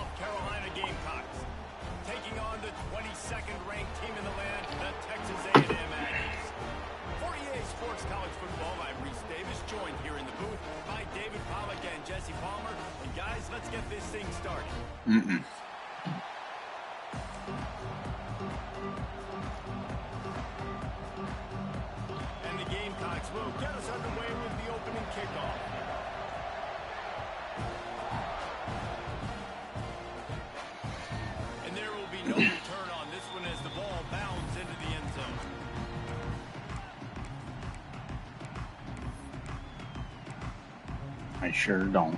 South Carolina Gamecocks, taking on the 22nd ranked team in the land, the Texas A&M Aggies. For EA Sports College Football, I'm Reese Davis, joined here in the booth by David Pollack and Jesse Palmer. And guys, let's get this thing started. And the Gamecocks will get us underway with the opening kickoff. And there will be no return on this one as the ball bounds into the end zone. I sure don't.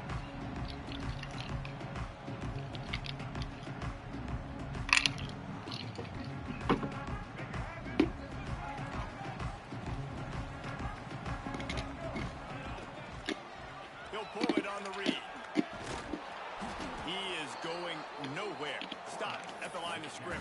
He'll pull it on the read. He is going nowhere. Stop at the line of scrimmage.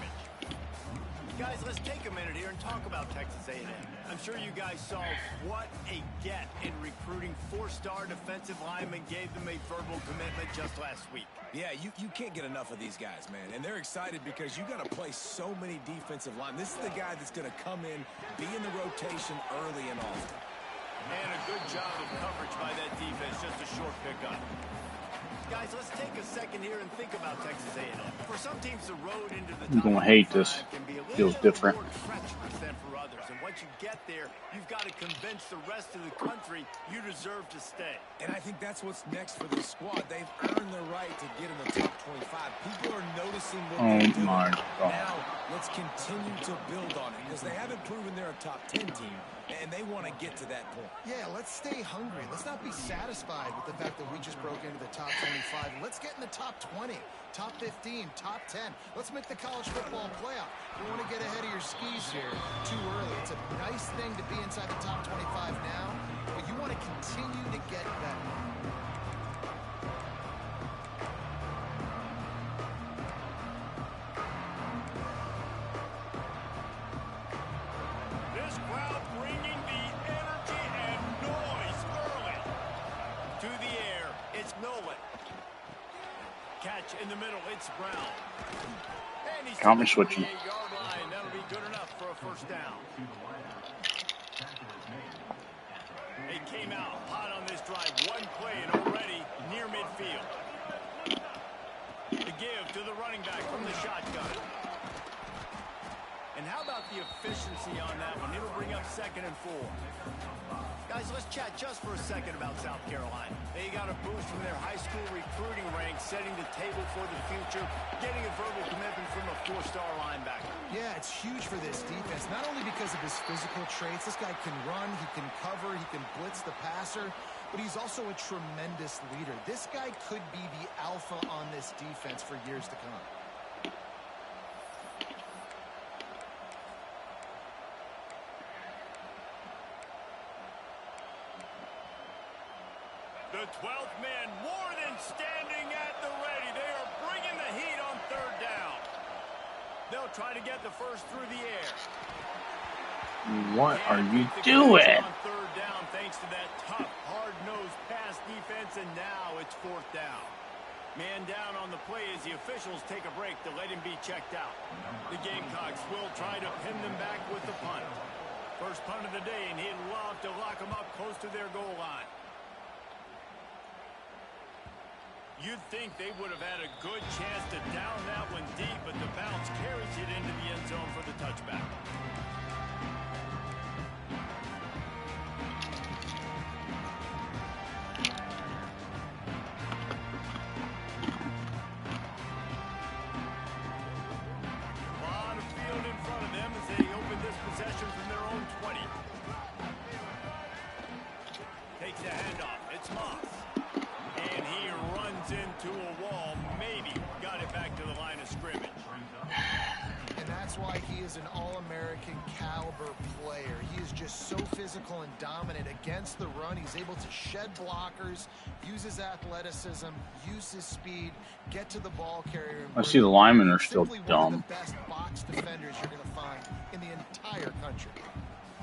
Guys, let's take a minute here and talk about Texas A&M. I'm sure you guys saw what a get in recruiting. Four-star defensive linemen gave them a verbal commitment just last week. Yeah, you can't get enough of these guys, man. And they're excited because you got to play so many defensive line. This is the guy that's going to come in, be in the rotation early and often. And a good job of coverage by that defense, just a short pickup. Guys, let's take a second here and think about Texas A&M. For some teams, the road into the I'm gonna hate this. can be a Feels little different. more treacherous than for others. And once you get there, you've got to convince the rest of the country you deserve to stay. And I think that's what's next for this squad. They've earned the right to get in the top 25. People are noticing what they're doing. My God. Now, let's continue to build on it because they haven't proven they're a top 10 team, and they want to get to that point. Yeah, let's stay hungry. Let's not be satisfied with the fact that we just broke into the top 25. Let's get in the top 20, top 15, top 10. Let's make the college football playoff. You don't want to get ahead of your skis here too early. It's a nice thing to be inside the top 25 now, but you want to continue to get better. This crowd bringing the energy and noise early. To the air, it's Nolan. Catch in the middle, it's Brown. And he's Counter switching. 28-yard line. That'll be good enough for a first down. They came out hot on this drive. One play and already near midfield. The give to the running back from the shotgun. And how about the efficiency on that one? It'll bring up 2nd and 4. Guys, let's chat just for a second about South Carolina. They got a boost from their high school recruiting ranks, setting the table for the future, getting a verbal commitment from a 4-star linebacker. Yeah, it's huge for this defense, not only because of his physical traits. This guy can run, he can cover, he can blitz the passer, but he's also a tremendous leader. This guy could be the alpha on this defense for years to come. The 12th man more than standing at the ready. They are bringing the heat on 3rd down. They'll try to get the first through the air. What are you doing? On 3rd down thanks to that tough, hard-nosed pass defense, and now it's 4th down. Man down on the play as the officials take a break to let him be checked out. The Gamecocks will try to pin them back with the punt. First punt of the day, and he'd love to lock them up close to their goal line. You'd think they would have had a good chance to down that one deep, but the bounce carries it into the end zone for the touchback. A lot of field in front of them as they open this possession from their own 20. Takes the handoff. It's Moss. And he runs into a wall. Maybe got it back to the line of scrimmage. And that's why he is an All-American caliber player. He is just so physical and dominant against the run. He's able to shed blockers, use his athleticism, use his speed, get to the ball carrier. I see the linemen are still Simply dumb. one of the best box defenders you're going to find in the entire country.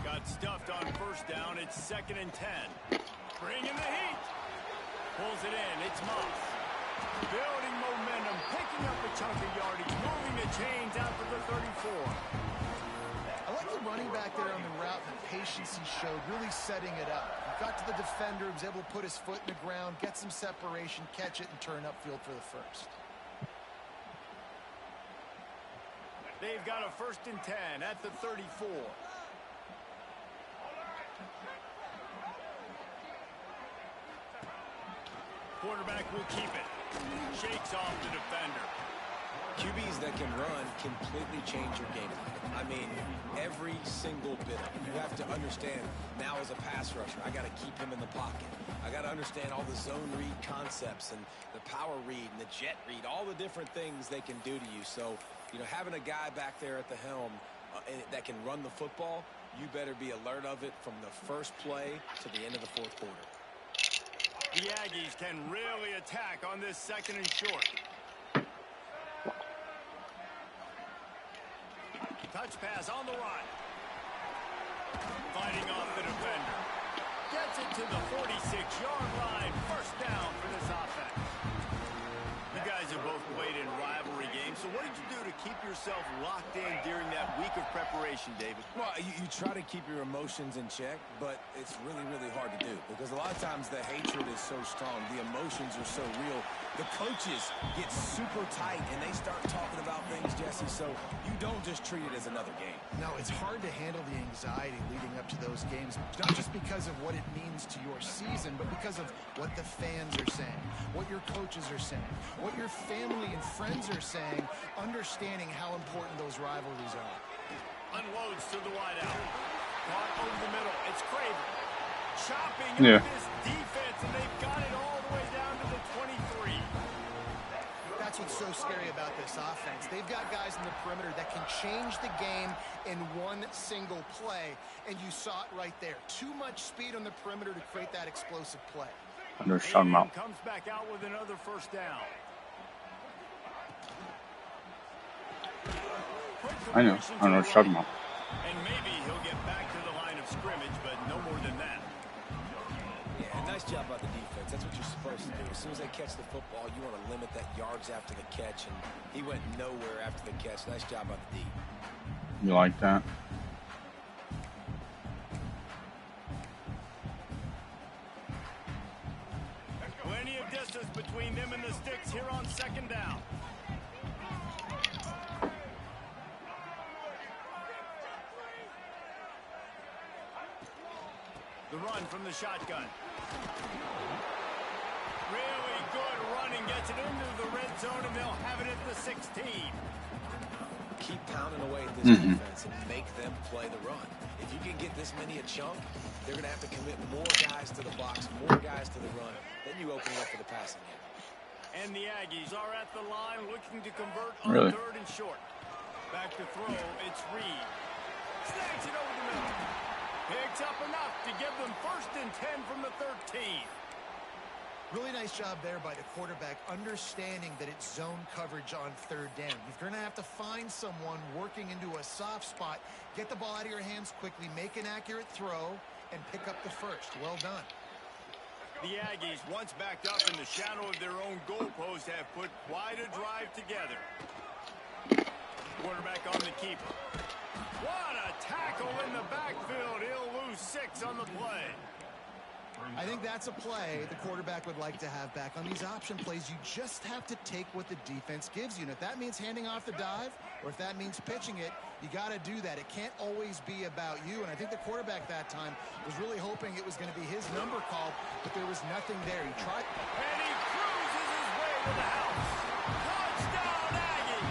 Got stuffed on 1st down. It's 2nd and 10. Bringing the heat. Pulls it in. It's Moss. Building momentum, picking up a chunk of yardage, moving the chains out to the 34. I like the running back there on the route and the patience he showed, really setting it up. He got to the defender, was able to put his foot in the ground, get some separation, catch it, and turn upfield for the first. They've got a 1st and 10 at the 34. Quarterback will keep it. Shakes off the defender. QBs that can run completely change your game. I mean, every single bit of it. You have to understand, now as a pass rusher, I got to keep him in the pocket. I got to understand all the zone read concepts and the power read and the jet read, all the different things they can do to you. So, you know, having a guy back there at the helm that can run the football, you better be alert of it from the first play to the end of the 4th quarter. The Aggies can really attack on this 2nd and short. Touch pass on the run. Fighting off the defender. Gets it to the 46-yard line. 1st down for this offense. You guys have both played in rivalry games, so what did you do to keep yourself locked in during that week of preparation, David? Well, you try to keep your emotions in check, but it's really, really hard to do because a lot of times the hatred is so strong. The emotions are so real. The coaches get super tight, and they start talking about things, Jesse, so you don't just treat it as another game. No, it's hard to handle the anxiety leading up to those games, not just because of what it means to your season, but because of what the fans are saying, what your coaches are saying, what your family and friends are saying, understanding how important those rivalries are. Unloads to the wideout. Caught over the middle. It's Craven. Chopping up this defense, and they've got it all the way down to the 23. That's what's so scary about this offense. They've got guys in the perimeter that can change the game in one single play, and you saw it right there. Too much speed on the perimeter to create that explosive play. A&M comes back out with another 1st down. I know what you're talking about. And maybe he'll get back to the line of scrimmage, but no more than that. Yeah, nice job by the defense. That's what you're supposed to do. As soon as they catch the football, you want to limit that yards after the catch, and he went nowhere after the catch. Nice job by the D. You like that? Plenty of distance between them and the sticks here on 2nd down. The run from the shotgun. Really good running. Gets it into the red zone, and they'll have it at the 16. Keep pounding away at this defense and make them play the run. If you can get this many a chunk, they're going to have to commit more guys to the box, more guys to the run. Then you open it up for the passing game. And the Aggies are at the line looking to convert on 3rd and short. Back to throw, it's Reed. Snags it over the middle. Picks up enough to give them 1st and 10 from the 13. Really nice job there by the quarterback, understanding that it's zone coverage on 3rd down. You're going to have to find someone working into a soft spot, get the ball out of your hands quickly, make an accurate throw, and pick up the 1st. Well done. The Aggies, once backed up in the shadow of their own goalpost, have put quite a drive together. Quarterback on the keeper. What a tackle in the backfield. He'll lose 6 on the play. I think that's a play the quarterback would like to have back. On these option plays, you just have to take what the defense gives you. And if that means handing off the dive, or if that means pitching it, you got to do that. It can't always be about you. And I think the quarterback that time was really hoping it was going to be his number called, but there was nothing there. He tried. And he cruises his way to the house. Touchdown, Aggie!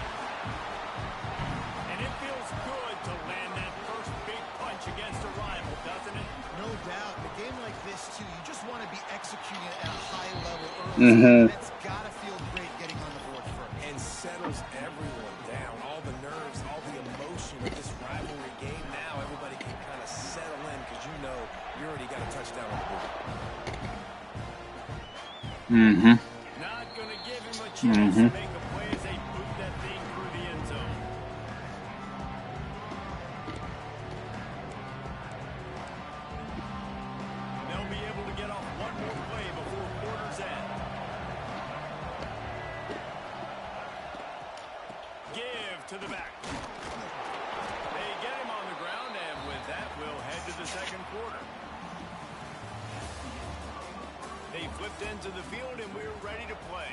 And it feels good to land that first big punch against a rival, doesn't it? No doubt. In a game like this, too, you just want to be executing at a high level early. That's got to feel great getting on the board first. And settles everyone down. All the nerves, all the emotion of this rivalry game. Now everybody can kind of settle in because you know you already got a touchdown on the board. Not going to give him a chance to make a play as they boot that thing through the end zone. They'll be able to get off one more play before quarter's end. the second quarter. They flipped into the field, and we're ready to play.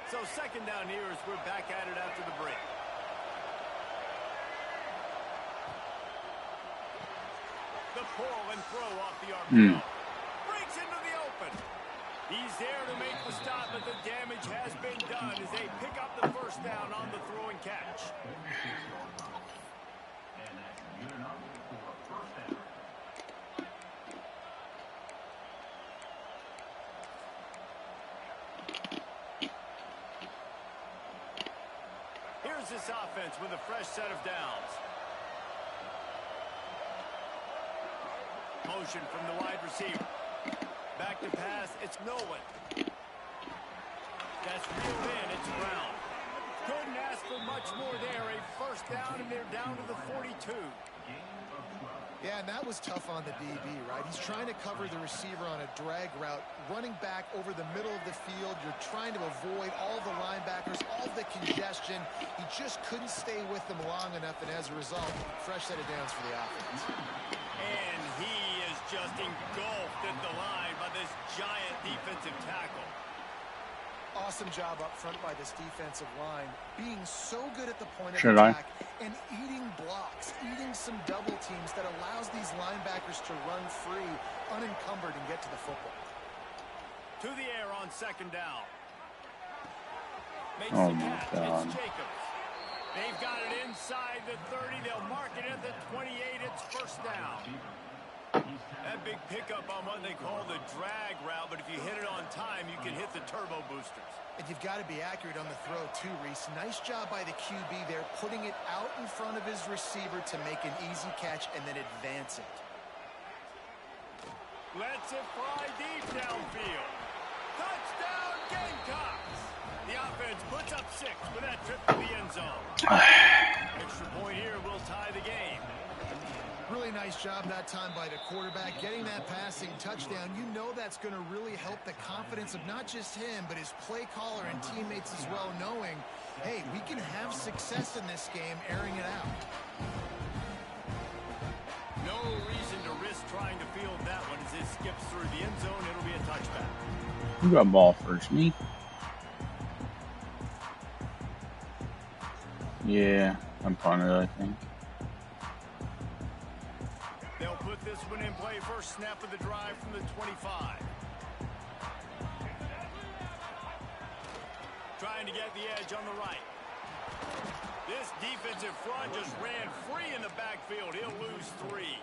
So second down here as we're back at it after the break. The pull and throw off the RPO. Breaks into the open. He's there to make the stop, but the damage has been done as they pick up the first down on the throw and catch. Here's this offense with a fresh set of downs. Motion from the wide receiver. Back to pass, it's Nolan. That's reeled in, it's Brown. Couldn't ask for much more there. A first down, and they're down to the 42. Yeah, and that was tough on the DB, right? He's trying to cover the receiver on a drag route, running back over the middle of the field. You're trying to avoid all the linebackers, all the congestion. He just couldn't stay with them long enough, and as a result, fresh set of downs for the offense. And he is just engulfed at the line by this giant defensive tackle. Awesome job up front by this defensive line, being so good at the point of attack and eating blocks, eating some double teams that allows these linebackers to run free, unencumbered, and get to the football. To the air on second down. Makes Oh the my catch. God. It's Jacobs. They've got it inside the 30. They'll mark it at the 28. It's first down. That big pickup on what they call the drag route, but if you hit it on time, you can hit the turbo boosters. And you've got to be accurate on the throw too, Reese. Nice job by the QB there, putting it out in front of his receiver to make an easy catch and then advance it. Lets it fly deep downfield. Touchdown, Gamecocks! The offense puts up 6 with that trip to the end zone. Extra point here will tie the game. Really nice job that time by the quarterback, getting that passing touchdown. You know that's going to really help the confidence of not just him, but his play caller and teammates as well, knowing, hey, we can have success in this game, airing it out. No reason to risk trying to field that one as it skips through the end zone. It'll be a touchback. Who got ball first? Me? Yeah, I'm punted, I think. They'll put this one in play. First snap of the drive from the 25. Trying to get the edge on the right. This defensive front just ran free in the backfield. He'll lose 3.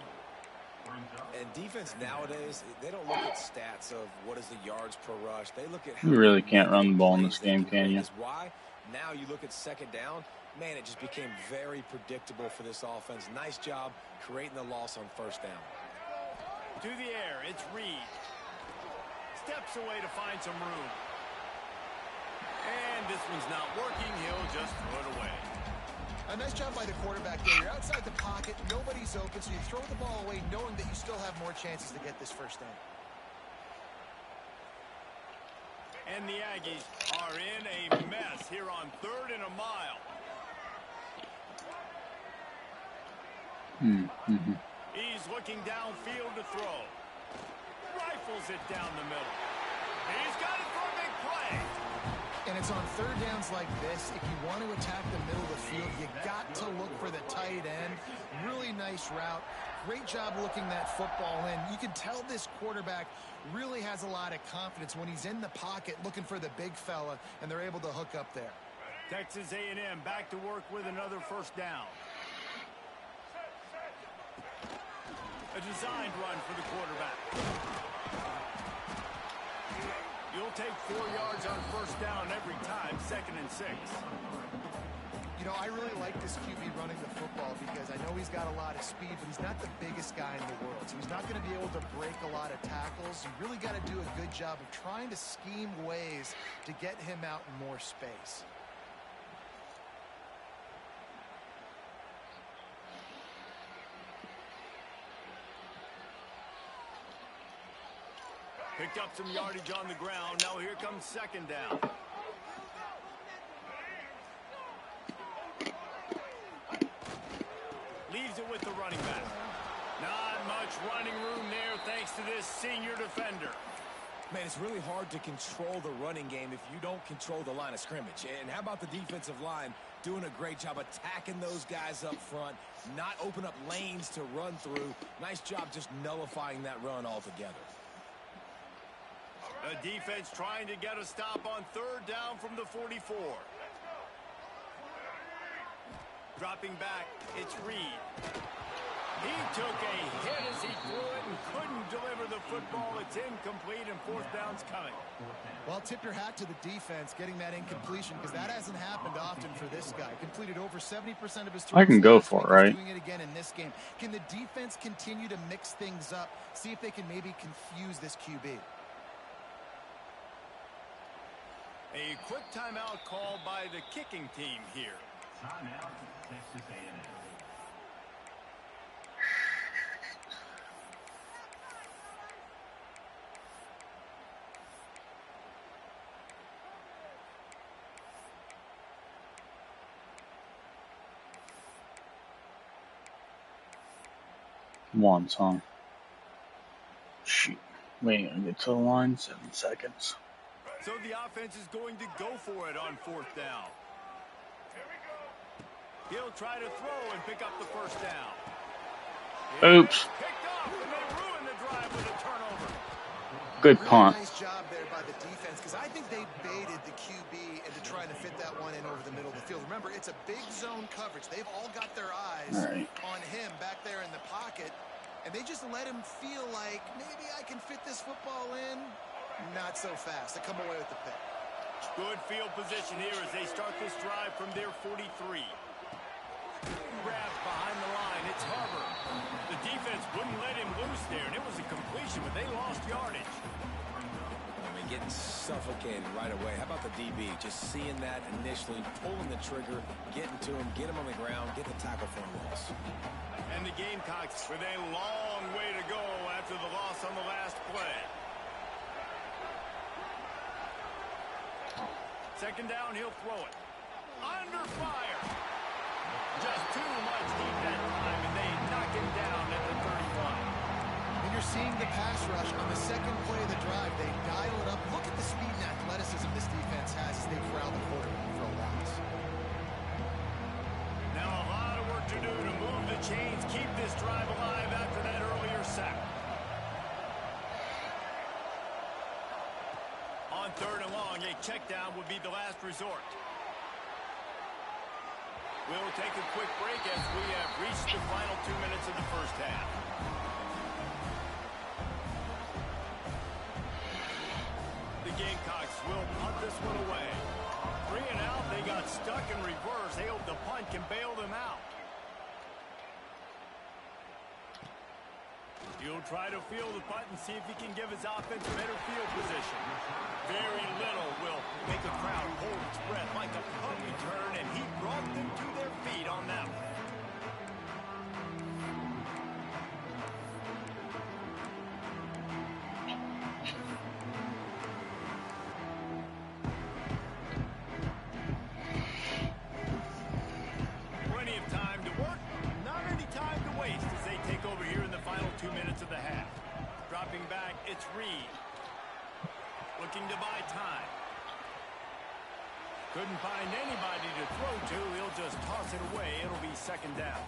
And defense nowadays, they don't look at stats of what is the yards per rush. They look at how You really can't run the ball in this game, can you? Why? Now you look at second down. Man, it just became very predictable for this offense. Nice job creating the loss on first down. To the air, it's Reed. Steps away to find some room. And this one's not working. He'll just throw it away. A nice job by the quarterback there. You're outside the pocket, nobody's open, so you throw the ball away knowing that you still have more chances to get this first down. And the Aggies are in a mess here on 3rd and a mile. He's looking downfield to throw. Rifles it down the middle. He's got it for a big play. And it's on third downs like this. If you want to attack the middle of the field, you got to look for the tight end. Really nice route. Great job looking that football in. You can tell this quarterback really has a lot of confidence when he's in the pocket looking for the big fella, and they're able to hook up there. Texas A&M back to work with another first down. A designed run for the quarterback. You'll take 4 yards on first down every time, 2nd and 6. You know, I really like this QB running the football because I know he's got a lot of speed, but he's not the biggest guy in the world. So he's not going to be able to break a lot of tackles. You really got to do a good job of trying to scheme ways to get him out in more space. Picked up some yardage on the ground. Now here comes second down. Leaves it with the running back. Not much running room there thanks to this senior defender. Man, it's really hard to control the running game if you don't control the line of scrimmage. And how about the defensive line doing a great job attacking those guys up front, not open up lanes to run through. Nice job just nullifying that run altogether. The defense trying to get a stop on third down from the 44. Dropping back, it's Reed. He took a hit as he threw it and couldn't deliver the football. It's incomplete and fourth down's coming. Well, tip your hat to the defense getting that incompletion because that hasn't happened often for this guy. Completed over 70% of his throws. I can go for it, right? Doing it again in this game. Can the defense continue to mix things up? See if they can maybe confuse this QB. A quick timeout called by the kicking team here. Timeout, Texas A&M. Come on, son. Shoot. We ain't gonna get to the line. 7 seconds. So the offense is going to go for it on fourth down. He'll try to throw and pick up the first down. Oops. Picked up, and they ruin the drive with a turnover. Good Really punt. nice job there by the defense because I think they baited the QB into trying to fit that one in over the middle of the field. Remember, it's a big zone coverage. They've all got their eyes on him back there in the pocket, and they just let him feel like maybe I can fit this football in. Not so fast. They come away with the pick. Good field position here as they start this drive from their 43. Grabs behind the line. It's Hubbard. The defense wouldn't let him loose there, and it was a completion, but they lost yardage. I mean, getting suffocated right away. How about the DB? Just seeing that initially, pulling the trigger, getting to him, get him on the ground, get the tackle for a loss. And the Gamecocks with a long way to go after the loss on the last play. Second down, he'll throw it. Under fire. Just too much heat that time, and they knock him down at the 31. And you're seeing the pass rush on the second play of the drive. They dial it up. Look at the speed and athleticism this defense has as they corral the quarterback for a loss. Now a lot of work to do to move the chains, keep this drive alive after that earlier sack. On third and long, a check down would be the last resort. We'll take a quick break as we have reached the final 2 minutes of the first half. The Gamecocks will punt this one away. 3 and out, they got stuck in reverse. They hope the punt can bail them out. He'll try to field the punt and see if he can give his offense better field position. Very little will make a crowd hold its breath like a punt return, and he brought them to their feet on that one. Plenty of time to work, not any time to waste as they take over here in the final 2 minutes of the half. Dropping back, it's Reed. Looking to buy time. Couldn't find anybody to throw to. He'll just toss it away. It'll be second down.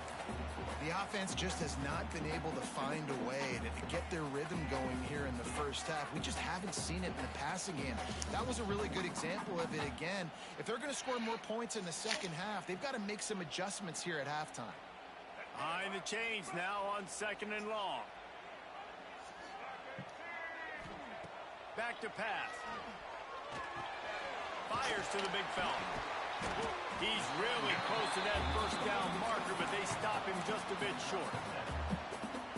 The offense just has not been able to find a way to get their rhythm going here in the first half. We just haven't seen it in the passing game. That was a really good example of it again. If they're going to score more points in the second half, they've got to make some adjustments here at halftime. Behind the chains now on second and long. Back to pass. Fires to the big fella. He's really close to that first down marker, but they stop him just a bit short.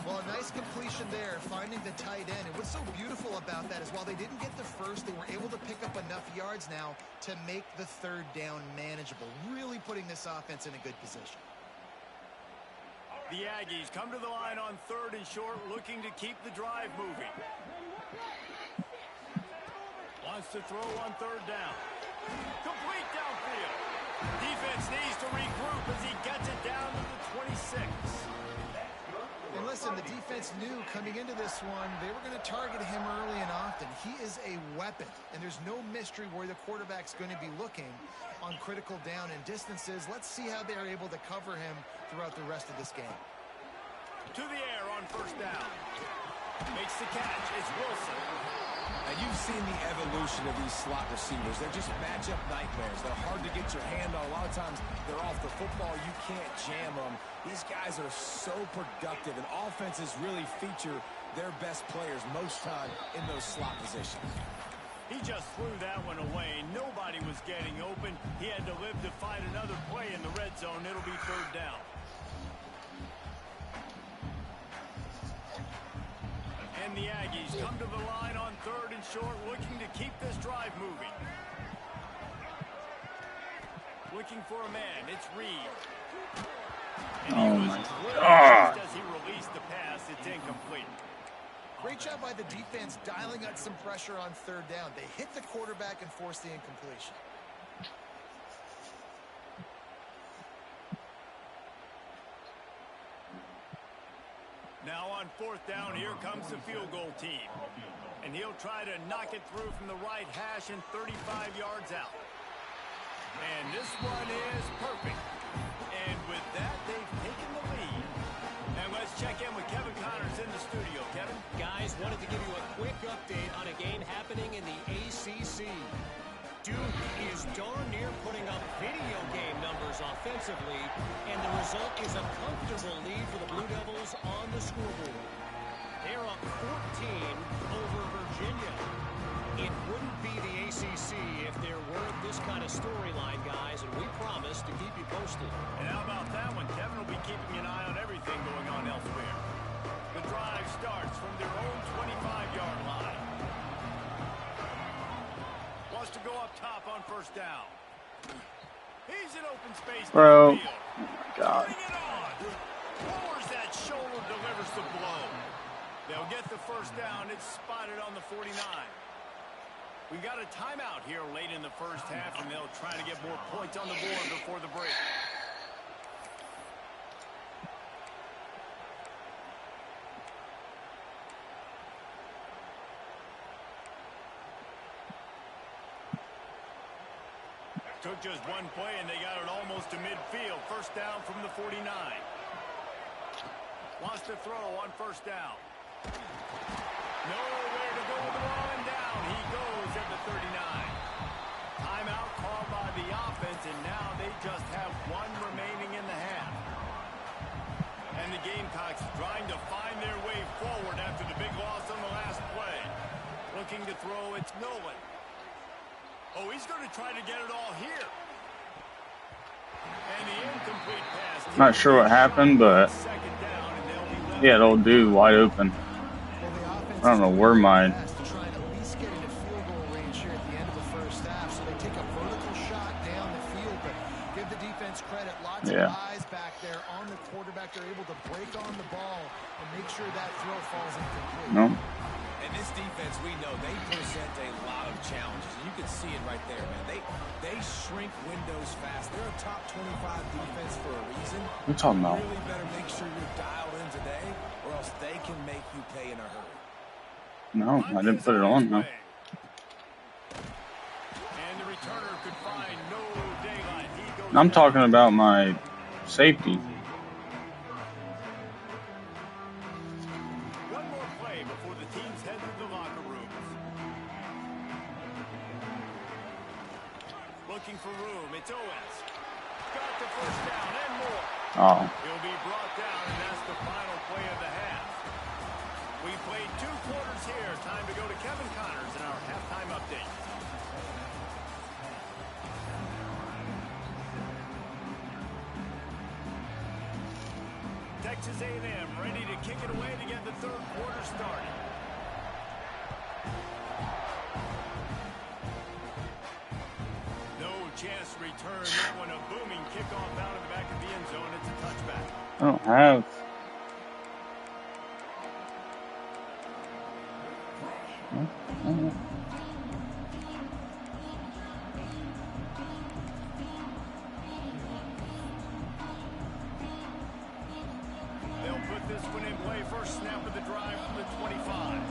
Well, a nice completion there, finding the tight end. And what's so beautiful about that is while they didn't get the first, they were able to pick up enough yards now to make the third down manageable, really putting this offense in a good position. The Aggies come to the line on third and short, looking to keep the drive moving. Wants to throw on third down. Complete downfield. Defense needs to regroup as he gets it down to the 26. And listen, the defense knew coming into this one, they were going to target him early and often. He is a weapon, and there's no mystery where the quarterback's going to be looking on critical down and distances. Let's see how they're able to cover him throughout the rest of this game. To the air on first down. Makes the catch. It's Wilson. Now, you've seen the evolution of these slot receivers. They're just matchup nightmares. They're hard to get your hand on. A lot of times, they're off the football. You can't jam them. These guys are so productive, and offenses really feature their best players most time in those slot positions. He just threw that one away. Nobody was getting open. He had to live to find another play in the red zone. It'll be third down. And the Aggies come to the line on third and short, looking to keep this drive moving. Looking for a man. It's Reed. And Oh he my was God. just as he released the pass. It's incomplete. Great job by the defense dialing out some pressure on third down. They hit the quarterback and forced the incompletion. Now on fourth down, here comes the field goal team. And he'll try to knock it through from the right hash and 35 yards out. And this one is perfect. And with that, they've taken the lead. And let's check in with Kevin Connors in the studio. Kevin? Guys, wanted to give you a quick update on a game happening in the ACC. Duke is darn near putting up video game numbers offensively, and the result is a comfortable lead for the Blue Devils on the scoreboard. They're up 14 over Virginia. It wouldn't be the ACC if there weren't this kind of storyline, guys, and we promise to keep you posted. And how about that one? Kevin will be keeping an eye on everything going on elsewhere. The drive starts from their own 25-yard line. Wants to go up top on first down. He's in open space. Bro. Downfield. Oh my God. Putting it on. Lowers that shoulder, delivers the blow. They'll get the first down. It's spotted on the 49. We got a timeout here late in the first half, and they'll try to get more points on the board before the break. Took just one play, and they got it almost to midfield. First down from the 49. Wants to throw on first down. Nowhere to go with the ball, and down he goes at the 39. Timeout called by the offense, and now they just have one remaining in the half. And the Gamecocks trying to find their way forward after the big loss on the last play. Looking to throw, it's Nolan. Oh, he's going to try to get it all here. And the incomplete pass. Not sure what happened, but yeah, old dude wide open. I don't know where my To try and at least get into field goal range here at the end of the first half. So they take a vertical shot down the field, but give the defense credit. Lots of eyes back there on the quarterback. They're able to break on the ball and make sure that throw falls incomplete. no. And this defense, we know, they present a lot of challenges. You can see it right there, man. They shrink windows fast. They're a top 25 defense for a reason. What are you talking about? You really better make sure you're dialed in today, or else they can make you pay in a hurry. No, I didn't put it on, no. And the returner could find no daylight. He goes I'm talking about my safety. one more play before the teams head to the locker rooms. Looking for room. It's Owens. Got the first down and more. Oh, He'll be brought down, and that's the final play of the half. We played 2 quarters here. Time to go to Kevin Connors in our halftime update. Texas A&M ready to kick it away to get the third quarter started. No chance to return that one. A booming kickoff out of the back of the end zone. It's a touchback. I don't have. play, first snap of the drive from the 25.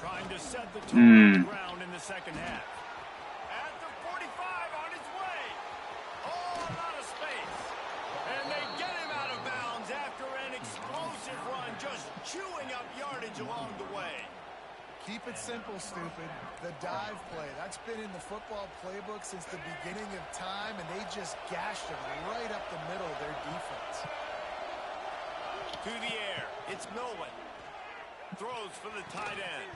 Trying to set the tone on the ground in the second half. At the 45 on his way. Oh, a lot of space. And they get him out of bounds after an explosive run, just chewing up yardage along the way. Keep it simple, stupid. The dive play, that's been in the football playbook since the beginning of time, and they just gashed him right up the middle of their defense. To the air, it's Milwin. Throws for the tight end.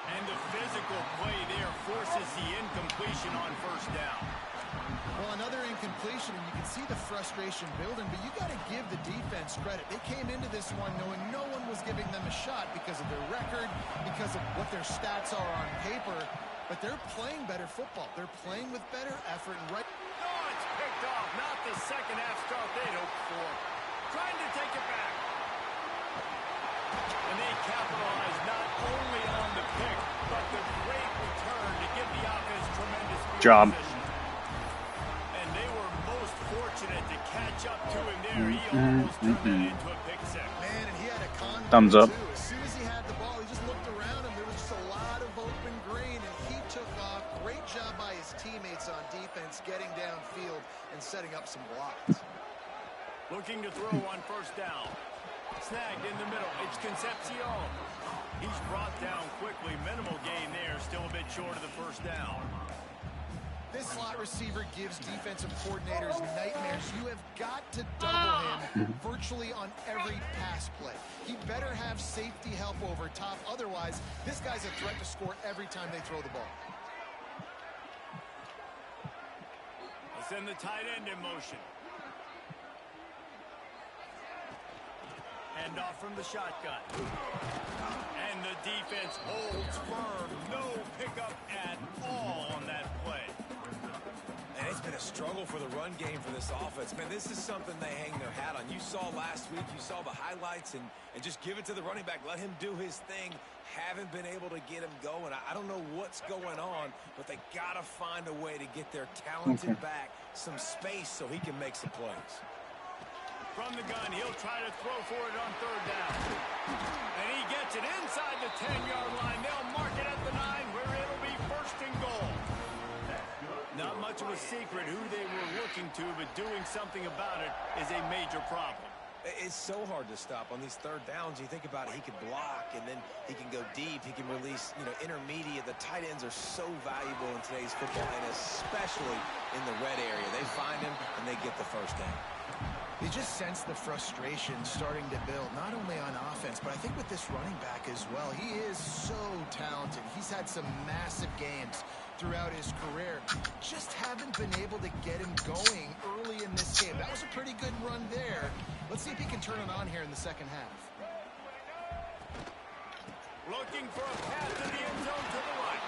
And the physical play there forces the incompletion on first down. Well, another incompletion, and you can see the frustration building, but you got to give the defense credit. They came into this one knowing no one was giving them a shot because of their record, because of what their stats are on paper, but they're playing better football. They're playing with better effort. And right. No, it's picked off. Not the second half start they'd hoped for. Trying to take it back. And they capitalize not only on the pick, but the great return to give the offense tremendous field position. And they were most fortunate to catch up to him there. He almost turned that into a pick six. Man, and he had a contact Thumbs up. too. As soon as he had the ball, he just looked around him. There was just a lot of open green, and he took off. Great job by his teammates on defense, getting downfield and setting up some blocks. Looking to throw on first down. Snagged in the middle. It's Concepcion. He's brought down quickly. Minimal gain there. Still a bit short of the first down. This slot receiver gives defensive coordinators nightmares. You have got to double him virtually on every pass play. He better have safety help over top. Otherwise, this guy's a threat to score every time they throw the ball. They send the tight end in motion. Hand off from the shotgun. And the defense holds firm. No pickup at all on that play. And it's been a struggle for the run game for this offense. Man, this is something they hang their hat on. You saw last week, you saw the highlights, and just give it to the running back. Let him do his thing. Haven't been able to get him going. I don't know what's going on, but they got to find a way to get their talented back some space so he can make some plays. From the gun, he'll try to throw for it on third down. And he gets it inside the 10-yard line. They'll mark it at the 9, where it'll be first and goal. Not much of a secret who they were looking to, but doing something about it is a major problem. It's so hard to stop on these third downs. You think about it, he can block, and then he can go deep. He can release, intermediate. The tight ends are so valuable in today's football, and especially in the red area. They find him, and they get the first down. You just sense the frustration starting to build, not only on offense, but I think with this running back as well. He is so talented. He's had some massive games throughout his career. Just haven't been able to get him going early in this game. That was a pretty good run there. Let's see if he can turn it on here in the second half. Looking for a pass to the end zone to the right.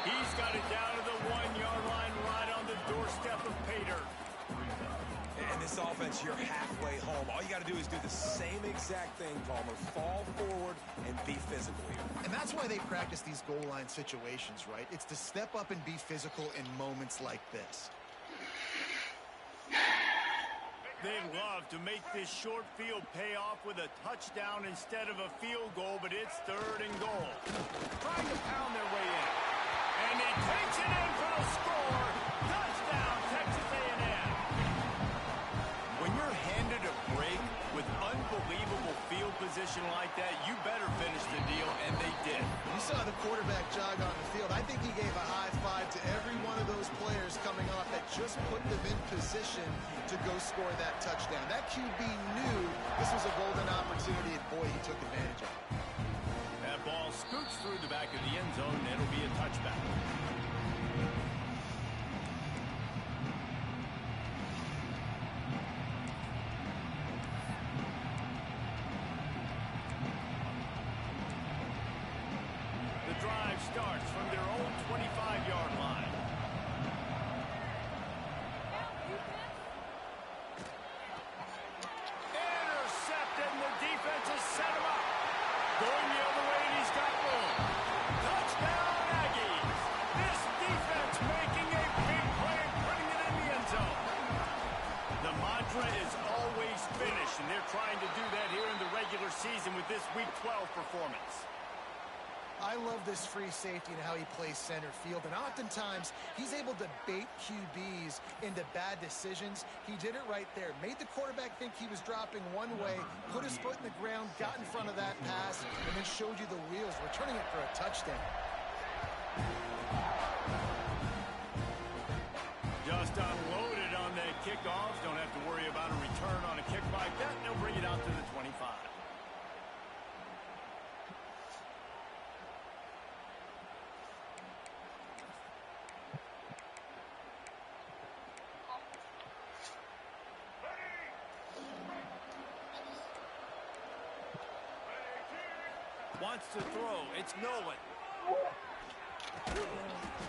He's got it down to the 1-yard line, right on the doorstep of Pater. And this offense, you're halfway home. All you got to do is do the same exact thing, Palmer. Fall forward and be physical here. And that's why they practice these goal line situations, right? It's to step up and be physical in moments like this. They'd love to make this short field pay off with a touchdown instead of a field goal, but it's third and goal. Trying to pound their way in. And he takes it in for the score. Touchdown, Texas A&M. When you're handed a break with unbelievable field position like that, you better finish the deal, and they did. You saw the quarterback jog on the field. I think he gave a high five to every one of those players coming off that just put them in position to go score that touchdown. That QB knew this was a golden opportunity, and boy, he took advantage of it. That ball scoots through the back of the end zone, and it'll be a touchback. The drive starts from their own 25-yard line. Intercepted, and the defense has set him up. Going the other way, and he's got room. Touchdown, Aggies. safety and how he plays center field. And oftentimes, he's able to bait QBs into bad decisions. He did it right there. Made the quarterback think he was dropping one way, put his foot in the ground, got in front of that pass, and then showed you the wheels, returning it for a touchdown. Just unloaded on the kickoffs. Don't have to worry about a return on a kick like that. They'll bring it out to the 25. Wants to throw. It's Nolan.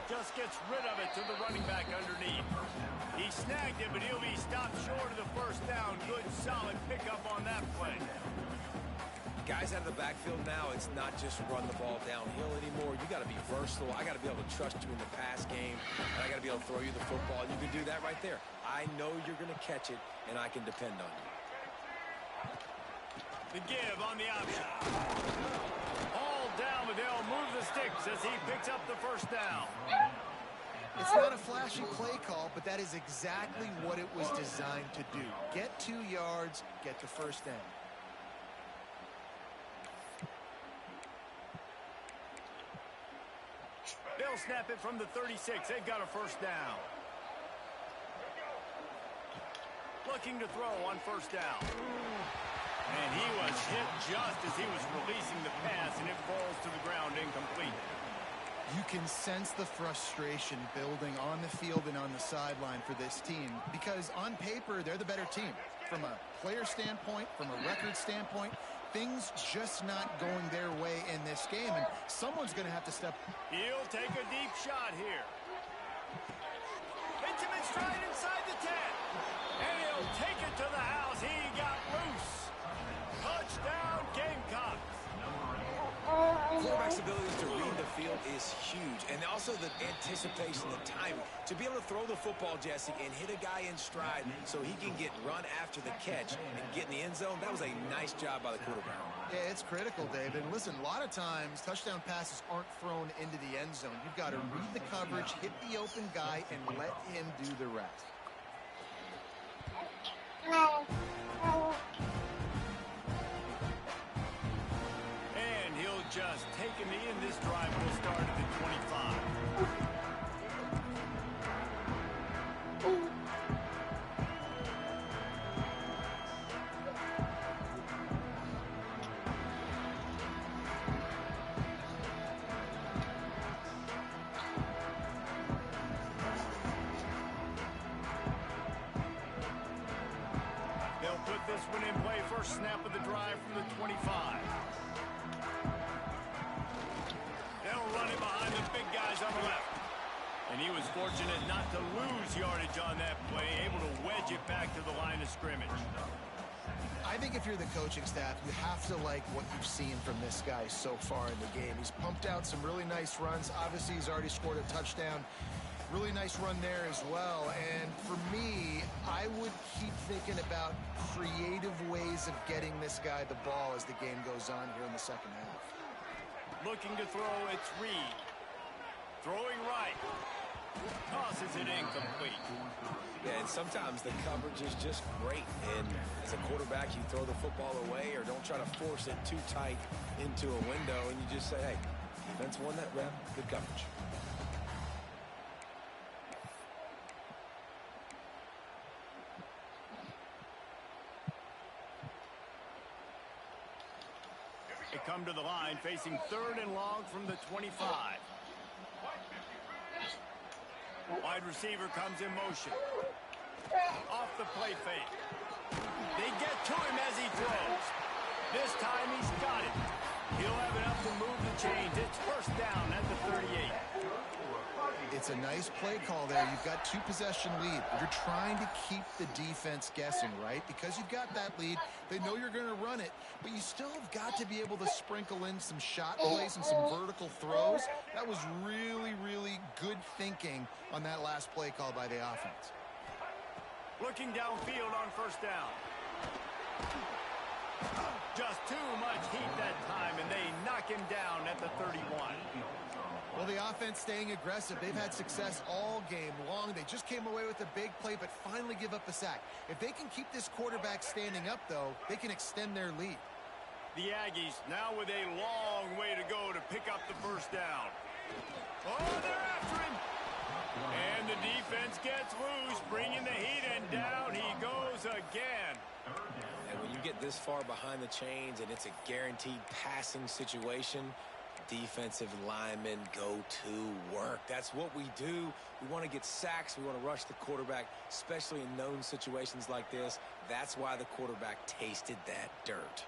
Just gets rid of it to the running back underneath. He snagged it, but he'll be stopped short of the first down. Good, solid pickup on that play. Guys out of the backfield now, it's not just run the ball downhill anymore. You got to be versatile. I got to be able to trust you in the pass game, and I got to be able to throw you the football. And you can do that right there. I know you're going to catch it, and I can depend on you. The give on the option. All down, but they'll move the sticks as he picks up the first down. It's not a flashy play call, but that is exactly what it was designed to do. Get 2 yards, get the first down. They'll snap it from the 36. They've got a first down. Looking to throw on first down. And he was hit just as he was releasing the pass, and it falls to the ground incomplete. You can sense the frustration building on the field and on the sideline for this team because on paper, they're the better team. From a player standpoint, from a record standpoint, things just not going their way in this game, and someone's going to have to step. He'll take a deep shot here. Hits him in stride inside the 10. And he'll take it to the house. He got loose. Touchdown, Gamecocks. Quarterback's ability to read the field is huge, and also the anticipation, the timing. To be able to throw the football, Jesse, and hit a guy in stride so he can get run after the catch and get in the end zone, that was a nice job by the quarterback. Yeah, it's critical, David. And listen, a lot of times, touchdown passes aren't thrown into the end zone. You've got to read the coverage, hit the open guy, and let him do the rest. And he'll just take a knee, and this drive will start at the 25. They'll put this one in play. First snap of the drive from the 25. They'll run it behind the big guys on the left. And he was fortunate not to lose yardage on that play, able to wedge it back to the line of scrimmage. I think if you're the coaching staff, you have to like what you've seen from this guy so far in the game. He's pumped out some really nice runs. Obviously, he's already scored a touchdown. Really nice run there as well. And for me, I would keep thinking about creative ways of getting this guy the ball as the game goes on here in the second half. Looking to throw, it's Reed. Throwing right. Tosses it incomplete. Yeah, and sometimes the coverage is just great. And as a quarterback, you throw the football away or don't try to force it too tight into a window, and you just say, hey, defense won that rep, good coverage. They come to the line facing 3rd and long from the 25. Wide receiver comes in motion. Off the play fake. They get to him as he throws. This time he's got it. He'll have enough to move the chains. It's first down at the 38. It's a nice play call there. You've got 2-possession lead. You're trying to keep the defense guessing, right? Because you've got that lead. They know you're going to run it, but you still have got to be able to sprinkle in some shot plays and some vertical throws. That was really, really good thinking on that last play call by the offense. Looking downfield on first down. Just too much heat that time, and they knock him down at the 31. Well, the offense staying aggressive. They've had success all game long. They just came away with a big play, but finally give up a sack. If they can keep this quarterback standing up, though, they can extend their lead. The Aggies now with a long way to go to pick up the first down. Oh, they're after him. And the defense gets loose, bringing the heat, and down he goes again. And when you get this far behind the chains and it's a guaranteed passing situation, defensive linemen go to work. That's what we do. We want to get sacks. We want to rush the quarterback, especially in known situations like this. That's why the quarterback tasted that dirt.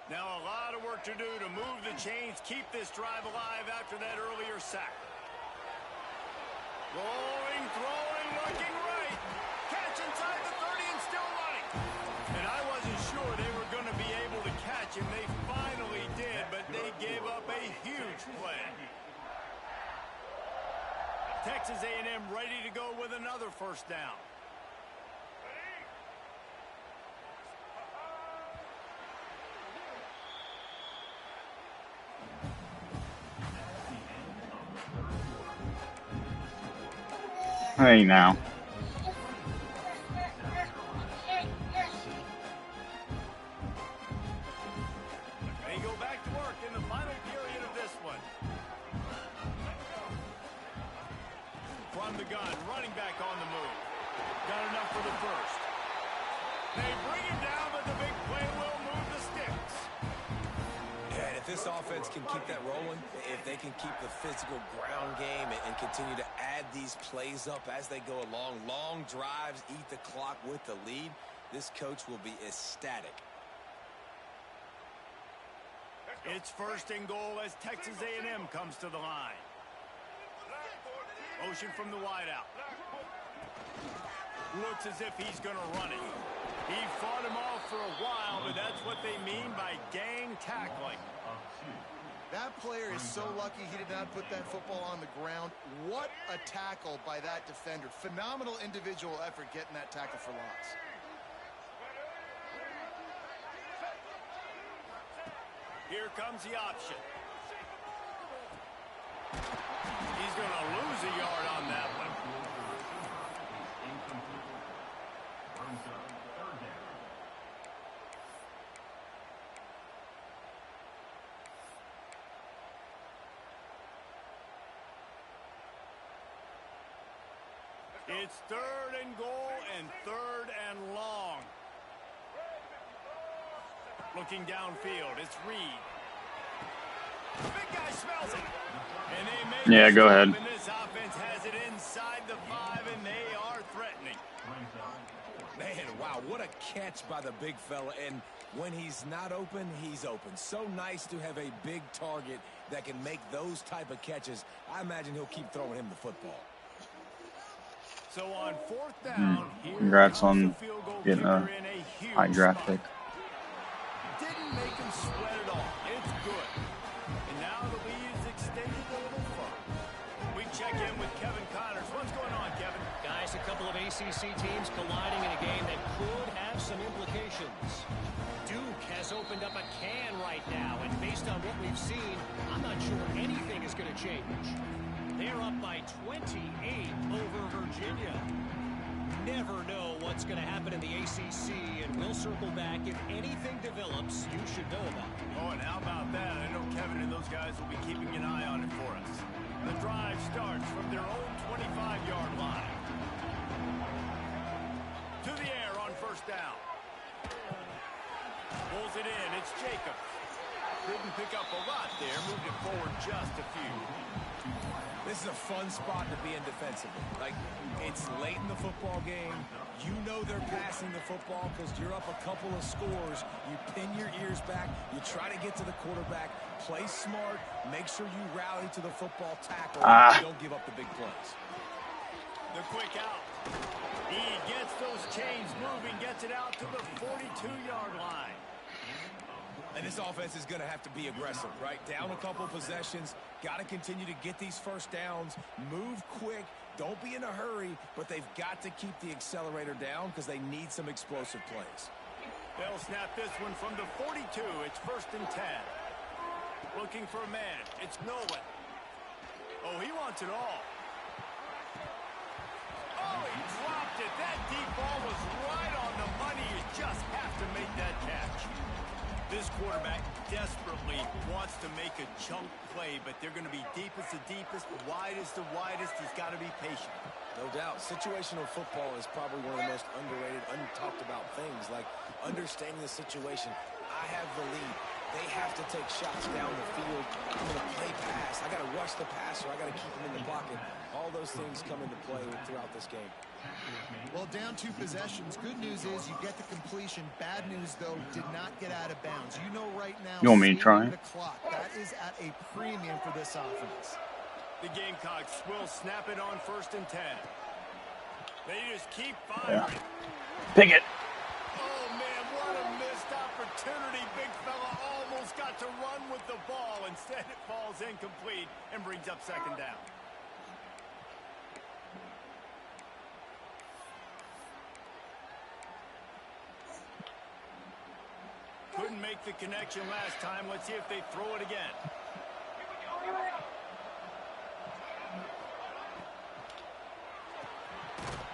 Now a lot of work to do to move the chains, keep this drive alive after that earlier sack. Rolling, throwing, looking right. Catch inside the 30 and still running. And I wasn't sure they were going to be able to catch him. They finally did, but they gave up a huge play. Texas A&M ready to go with another first down. Hey, now. They go back to work in the final period of this one. From the gun, running back on the move. Got enough for the first. They bring him down, but the big play will move the sticks. And if this offense can keep that rolling, if they can keep the physical ground game and continue to add these plays up as they go along, long drives, eat the clock with the lead, this coach will be ecstatic. It's first and goal as Texas A&M comes to the line. Motion from the wideout. Looks as if he's going to run it. He fought him off for a while, but that's what they mean by gang tackling. That player is so lucky he did not put that football on the ground. What a tackle by that defender. Phenomenal individual effort getting that tackle for loss. Here comes the option. He's going to lose a yard on that one. It's third and goal and third and long. Looking downfield, it's Reed. The big guy smells it. And they make Yeah, go ahead. And this offense has it inside the 5, and they are threatening. Man, wow, what a catch by the big fella. And when he's not open, he's open. So nice to have a big target that can make those type of catches. I imagine he'll keep throwing him the football. So on fourth down, here Congrats comes on the field goal getting a kicker in a huge high draft spot. pick. Didn't make him sweat at all. It's good. And now the lead is extended a little further. We check in with Kevin Connors. What's going on, Kevin? Guys, a couple of ACC teams colliding in a game that could have some implications. Duke has opened up a can right now, and based on what we've seen, I'm not sure anything is going to change. They're up by 28 over Virginia. Never know what's going to happen in the ACC, and we'll circle back. If anything develops, you should know about it. Oh, and how about that? I know Kevin and those guys will be keeping an eye on it for us. The drive starts from their own 25-yard line. To the air on first down. Pulls it in. It's Jacobs. Didn't pick up a lot there. Moved it forward just a few. This is a fun spot to be in defensively. Like, it's late in the football game. You know they're passing the football because you're up a couple of scores. You pin your ears back. You try to get to the quarterback. Play smart. Make sure you rally to the football tackle. Don't give up the big plays. The quick out. He gets those chains moving, gets it out to the 42-yard line. And this offense is going to have to be aggressive, right? Down a couple possessions. Got to continue to get these first downs. Move quick. Don't be in a hurry, but they've got to keep the accelerator down because they need some explosive plays. They'll snap this one from the 42. It's first and 10. Looking for a man. It's Nolan. Oh, he wants it all. Oh, he dropped it. That deep ball was right on the money. You just have to make that catch. This quarterback desperately wants to make a chunk play, but they're going to be deepest the deepest, widest the widest. He's got to be patient. No doubt. Situational football is probably one of the most underrated, untalked about things, like understanding the situation. I have the lead. They have to take shots down the field. I'm going to play pass. I got to rush the passer. I got to keep him in the pocket. All those things come into play throughout this game. Well, down 2 possessions. Good news is you get the completion. Bad news, though, did not get out of bounds. You know right now, You want me to try? the clock. That is at a premium for this offense. The Gamecocks will snap it on 1st and 10. They just keep firing. Yeah. Pick it. Oh, man, what a missed opportunity. Big fella almost got to run with the ball. Instead, it falls incomplete and brings up 2nd down. Couldn't make the connection last time. Let's see if they throw it again.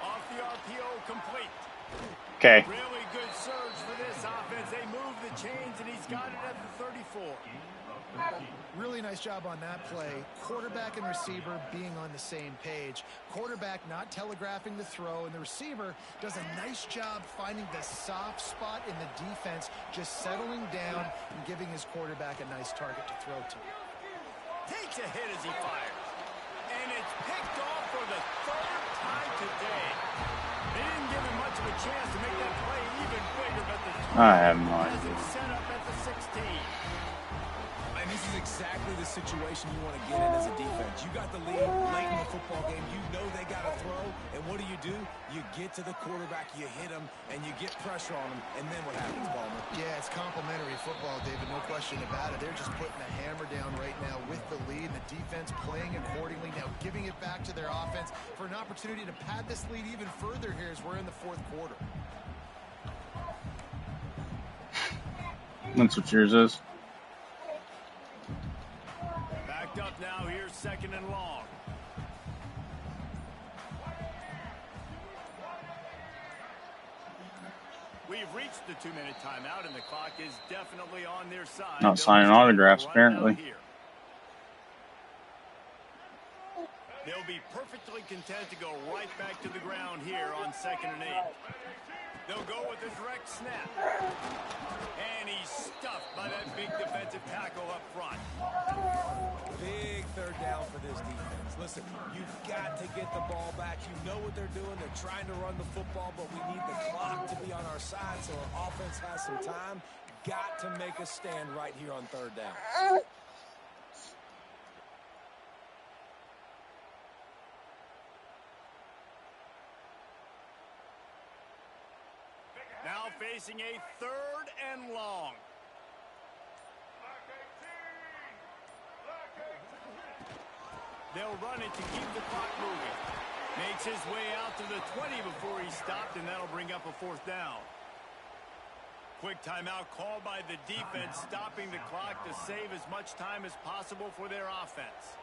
Off the RPO, complete. Okay. Really good surge for this offense. They move the chains, and he's got it at the 34. Really nice job on that play. Quarterback and receiver being on the same page. Quarterback not telegraphing the throw, and the receiver does a nice job finding the soft spot in the defense, just settling down and giving his quarterback a nice target to throw to. Takes a hit as he fires. And it's picked off for the 3rd time today. They didn't give him much of a chance to make that play even bigger, but the I have no has idea. it set up at the 16. And this is exactly the situation you want to get in as a defense. You got the lead late in the football game. You know they got to throw. And what do? You get to the quarterback, you hit him, and you get pressure on him. And then what happens, Ballmer? Yeah, it's complimentary football, David, no question about it. They're just putting a hammer down right now with the lead. The defense playing accordingly, now giving it back to their offense for an opportunity to pad this lead even further here as we're in the 4th quarter. That's what yours is. Backed up now. Here's 2nd and long. We've reached the 2-minute timeout, and the clock is definitely on their side. Not signing autographs, apparently. They'll be perfectly content to go right back to the ground here on 2nd and 8. They'll go with a direct snap. And he's stuffed by that big defensive tackle up front. Big 3rd down for this defense. Listen, you've got to get the ball back. You know what they're doing. They're trying to run the football, but we need the clock to be on our side so our offense has some time. Got to make a stand right here on 3rd down. Now facing a 3rd and long. They'll run it to keep the clock moving. Makes his way out to the 20 before he's stopped, and that'll bring up a 4th down. Quick timeout called by the defense, stopping the clock to save as much time as possible for their offense.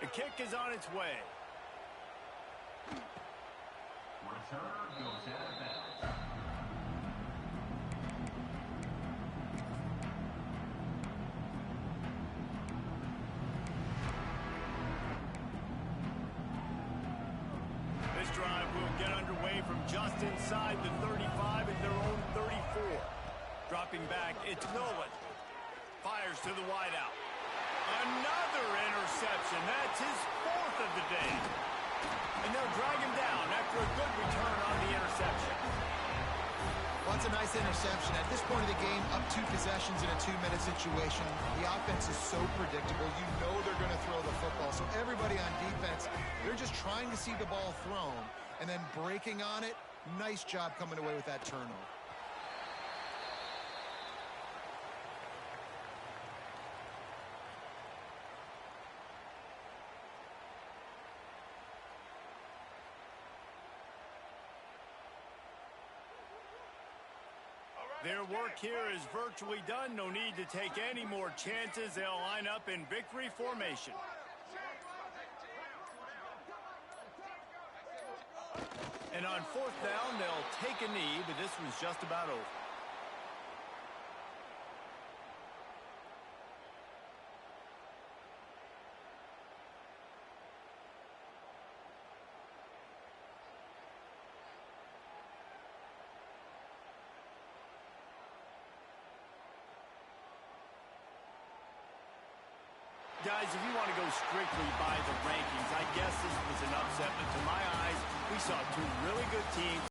The kick is on its way. Return goes out of bounds. This drive will get underway from just inside the 35 at their own 34. Dropping back, it's Nolan. Fires to the wideout. Another interception. That's his 4th of the day. And they'll drag him down after a good return on the interception. Well, that's a nice interception. At this point of the game, up 2 possessions in a 2-minute situation. The offense is so predictable. You know they're going to throw the football. So everybody on defense, they're just trying to see the ball thrown and then breaking on it. Nice job coming away with that turnover. Their work here is virtually done. No need to take any more chances. They'll line up in victory formation. And on fourth down, they'll take a knee, but this one's just about over. Guys, if you want to go strictly by the rankings, I guess this was an upset, but to my eyes, we saw two really good teams.